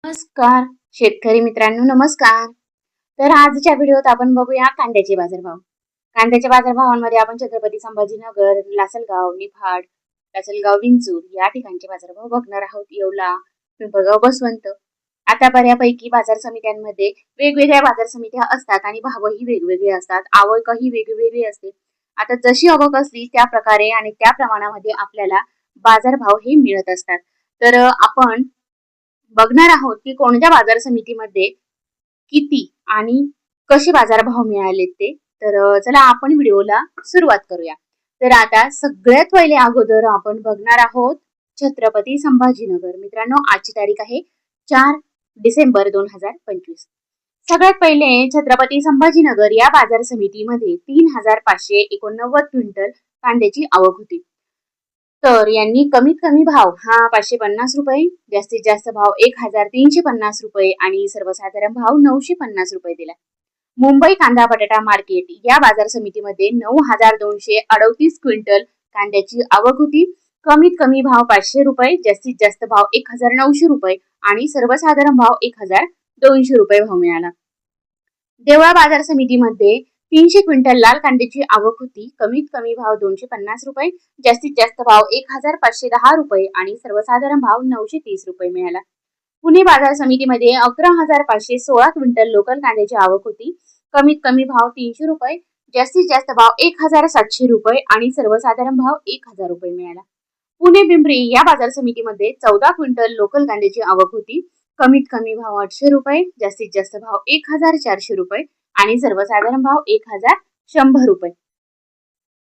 नमस्कार शेतकरी मित्रांनो, नमस्कार. तर आजच्या व्हिडिओत आपण बघूया कांद्याचे बाजारभाव. कांद्याच्या बाजारभावांमध्ये आपण छत्रपती संभाजीनगर, लासलगाव, निफाड, लासलगाव, विंचूर या ठिकाणचे बाजारभाव बघणार आहोत. येवला, पिंपळगाव, बसवंत. आता बऱ्यापैकी बाजार समित्यांमध्ये वेगवेगळ्या बाजार समित्या असतात आणि भावही वेगवेगळे असतात, आवकही वेगवेगळी असते. आता जशी आवक असली त्या प्रकारे आणि त्या प्रमाणामध्ये आपल्याला बाजारभाव हे मिळत असतात. तर आपण बघणार आहोत की कोणत्या बाजार समितीमध्ये किती आणि कसे बाजारभाव मिळाले ते. तर चला आपण व्हिडिओला सुरुवात करूया. तर आता सगळ्यात पहिले अगोदर आपण बघणार आहोत छत्रपती संभाजीनगर. मित्रांनो, आजची तारीख आहे 4 डिसेंबर 2025. सगळ्यात पहिले छत्रपती संभाजीनगर या बाजार समितीमध्ये 3589 क्विंटल कांद्याची आवक होती. तर यांनी कमीत कमी भाव हा 550 रुपये, जास्तीत जास्त भाव 1350 रुपये आणि सर्वसाधारण भाव 950 रुपये दिला. मुंबई कांदा बटाटा मार्केट या बाजार समितीमध्ये 9238 क्विंटल कांद्याची आवक होती. कमीत कमी भाव 500 रुपये, जास्तीत जास्त भाव 1900 रुपये आणि सर्वसाधारण भाव 1200 रुपये भाव मिळाला. देवळा बाजार समितीमध्ये 300 क्विंटल लाल कांद्याची आवक होती. कमीत कमी भाव 250 रुपये, जास्तीत जास्त भाव 1510 रुपये आणि सर्वसाधारण भाव 930 रुपये मिळाला. पुणे बाजार समितीमध्ये 11516 क्विंटल लोकल कांद्याची आवक होती. कमीत कमी भाव 300 रुपये, जास्तीत जास्त भाव 1700 रुपये आणि सर्वसाधारण भाव 1000 रुपये मिळाला. पुणे पिंपरी या बाजार समितीमध्ये 14 क्विंटल लोकल कांद्याची आवक होती. कमीत कमी भाव 800 रुपये, जास्तीत जास्त भाव 1400 रुपये आणि सर्वसाधारण भाव 1100 रुपये.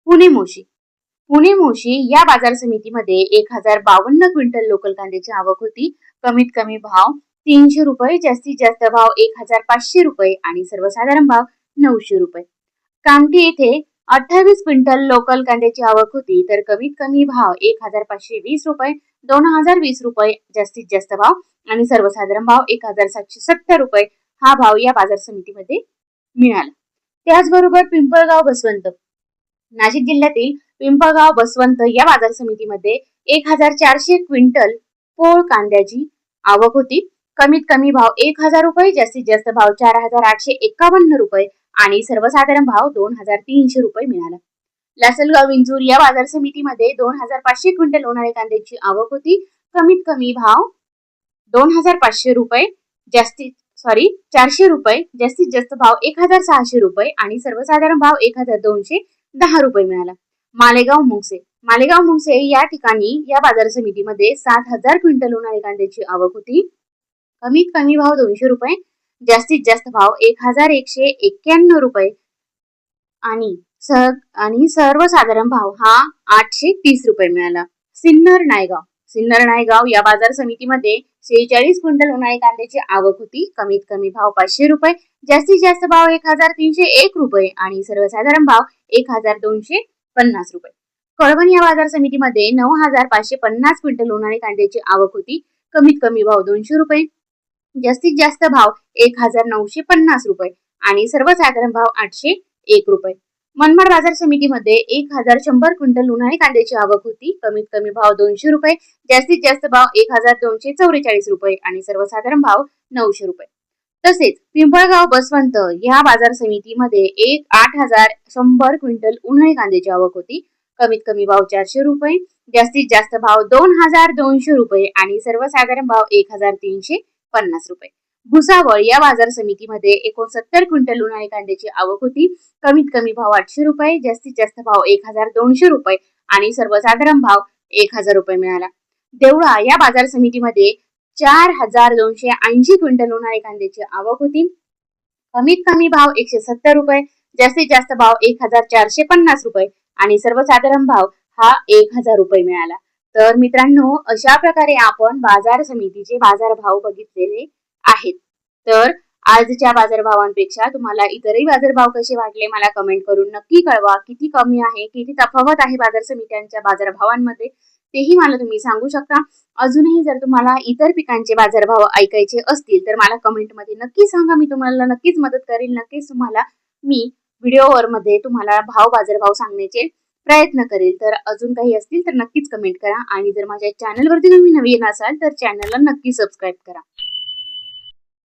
पुणे मोशी या बाजार समितीमध्ये 1052 क्विंटल लोकल कांद्याची आवक होती. कमीत कमी भाव 300 रुपये, जास्तीत जास्त भाव 1500 रुपये आणि सर्वसाधारण भाव 900 रुपये. कामठी येथे 28 क्विंटल लोकल कांद्याची आवक होती. तर कमीत कमी भाव 1520 रुपये, 2020 रुपये जास्तीत जास्त भाव आणि सर्वसाधारण भाव 1770 रुपये हा भाव या बाजार समितीमध्ये मिळाला. त्याचबरोबर पिंपळगाव बसवंत, नाशिक जिल्ह्यातील पिंपळगाव बसवंत या बाजार समितीमध्ये 1400 क्विंटल पोळ कांद्याची आवक होती. कमीत कमी भाव 1000 रुपये, जास्तीत जास्त भाव 4851 रुपये आणि सर्वसाधारण भाव 2300 रुपये मिळाला. लासलगाव विंचूर या बाजार समितीमध्ये 2500 क्विंटल उन्हाळी कांद्याची आवक होती. कमीत कमी भाव 2500 रुपये, 400 रुपये, जास्तीत जास्त भाव 1600 रुपये आणि सर्वसाधारण भाव 1210 रुपये मिळाला. मालेगाव मुंगसे या ठिकाणी या बाजार समितीमध्ये 7000 क्विंटल उन्हाळी कांद्याची आवक होती. कमीत कमी भाव 200 रुपये, जास्तीत जास्त भाव 1191 रुपये आणि सर्वसाधारण भाव हा 830 रुपये मिळाला. सिन्नर नायगाव या बाजार समितीमध्ये 46 क्विंटल उन्हाळी कांद्याची आवक होती. कमीत कमी भाव 500 रुपये, जास्तीत जास्त भाव 1301 रुपये आणि सर्वसाधारण भाव 1250 रुपये. कळवण या बाजार समितीमध्ये 9550 क्विंटल उन्हाळी कांद्याची आवक होती. कमीत कमी भाव 200 रुपये, जास्तीत जास्त भाव 1950 रुपये आणि सर्वसाधारण भाव 801 रुपये. मनमाड बाजार समितीमध्ये 1100 क्विंटल उन्हाळी कांद्याची आवक होती. कमीत कमी भाव 200 रुपये, जास्तीत जास्त भाव 1244 रुपये आणि सर्वसाधारण भाव 900 रुपये. तसेच पिंपळगाव बसवंत या बाजार समितीमध्ये 8100 क्विंटल उन्हाळी कांद्याची आवक होती. कमीत कमी भाव 400 रुपये, जास्तीत जास्त भाव 2200 रुपये आणि सर्वसाधारण भाव 1350 रुपये. भुसावळ या बाजार समितीमध्ये 69 क्विंटल उन्हाळी कांद्याची आवक होती. कमीत कमी भाव 800 रुपये, जास्तीत जास्त भाव 1200 रुपये आणि सर्वसाधारण भाव 1000 रुपये मिळाला. देवळा या बाजार समितीमध्ये 4280 क्विंटल उन्हाळी कांद्याची आवक होती. कमीत कमी भाव 170 रुपये, जास्तीत जास्त भाव 1450 रुपये आणि सर्वसाधारण भाव हा 1000 रुपये मिळाला. तर मित्रांनो, अशा प्रकारे आपण बाजार समितीचे बाजारभाव बघितलेले आहेत. तर आजच्या बाजारभावांपेक्षा तुम्हाला इतरही बाजारभाव कसे वाटले मला कमेंट करून नक्की कळवा. किती कमी आहे, किती तफावत आहे बाजार समित्यांच्या बाजारभावांमध्ये तेही मला तुम्ही सांगू शकता. अजूनही जर तुम्हाला इतर पिकांचे बाजारभाव ऐकायचे असतील तर मला कमेंटमध्ये नक्की सांगा. मी तुम्हाला नक्कीच मदत करेल. नक्कीच तुम्हाला मी व्हिडिओवर मध्ये तुम्हाला बाजारभाव सांगण्याचे प्रयत्न करेल. तर अजून काही असतील तर नक्कीच कमेंट करा आणि जर माझ्या चॅनलवरती तुम्ही नवीन असाल तर चॅनलला नक्की सबस्क्राईब करा.